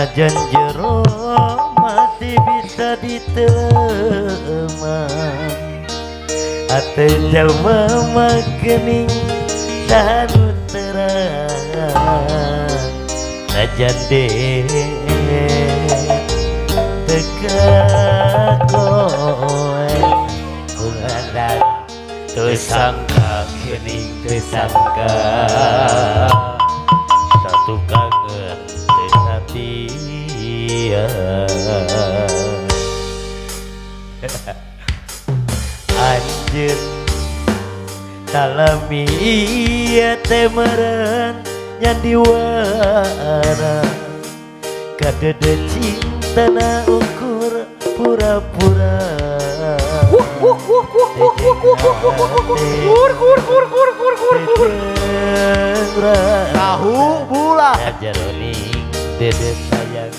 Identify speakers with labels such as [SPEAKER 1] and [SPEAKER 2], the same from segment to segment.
[SPEAKER 1] Najan jero mati bisa diteman ate jalma makening sanu terang najan teka koe kungadan tersangka kening tersangka satu kangen tesatia anjeun salami ieu teh meureun nyandiwara kadede cintana ukur pura-pura
[SPEAKER 2] tahu bulah
[SPEAKER 1] jaroning dede sayang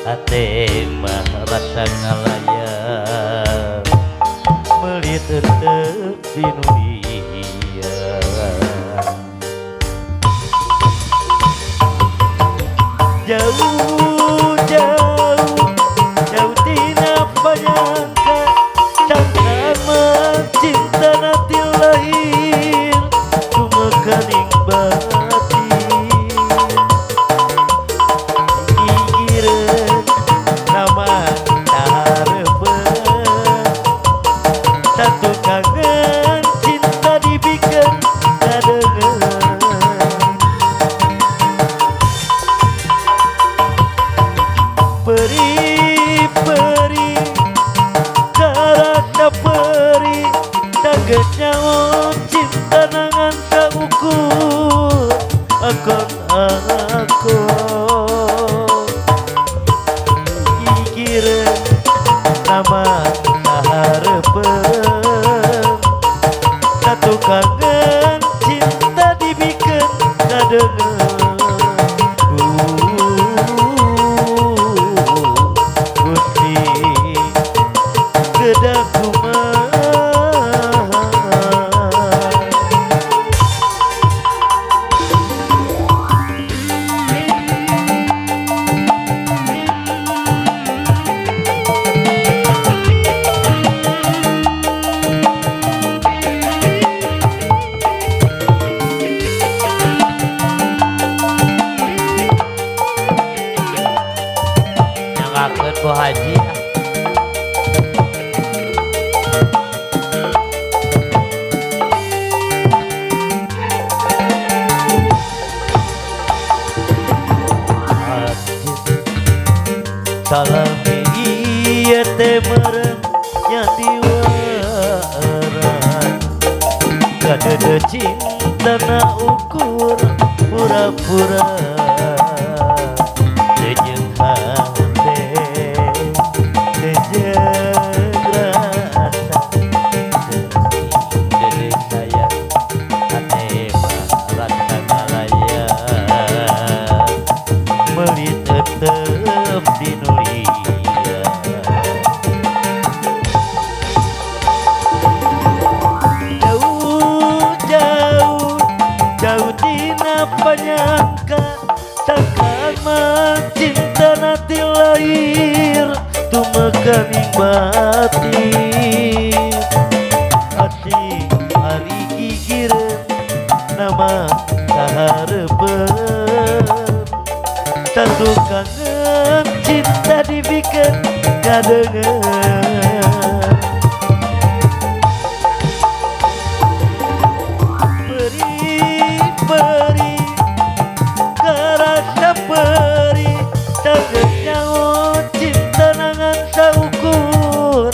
[SPEAKER 1] ate mah rasa ngalayang meuli tetep di dunia jauh tina panyangka sangka cinta nanti lahir kumekaning bati gigireun nama tahareupeun satu kangen cinta dibikeun kadeungeun peri karana peri taget nyawa cinta nangan saukur akon aku gigireun nama tahareupeun satu kangen cinta dibikeun kadeungeun nyangkakeun ku haji salami ieu teh meureun nyandiwaran kadede cintana ukur pura-pura jeung hate jeung rasa dede sayang ate mah rasa ngalayang meuli tetep di dunia jauh tina panyangka takkan mah cinta nanti lahir tumekaning batin hati hari gigireun nama tahareupeun satu kangen cinta dibikeun kadeungeun peri karasa peri taget nyawa cinta nangan saukur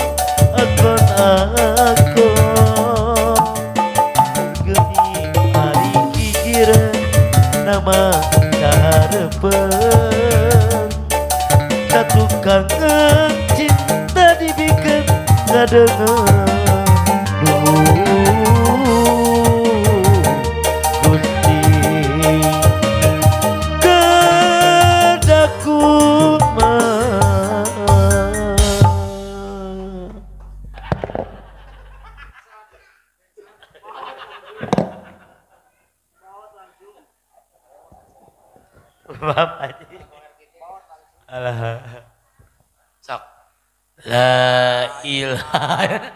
[SPEAKER 1] akon geuning ari gigireun nama tahareupeun satu kangen cinta dibikeun kadeungeun Bapak Alah.
[SPEAKER 2] Sok. La ilaha.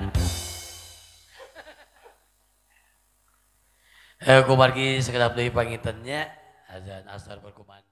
[SPEAKER 2] Kumargi sekedap deui pangintennya azan asar berkumandang.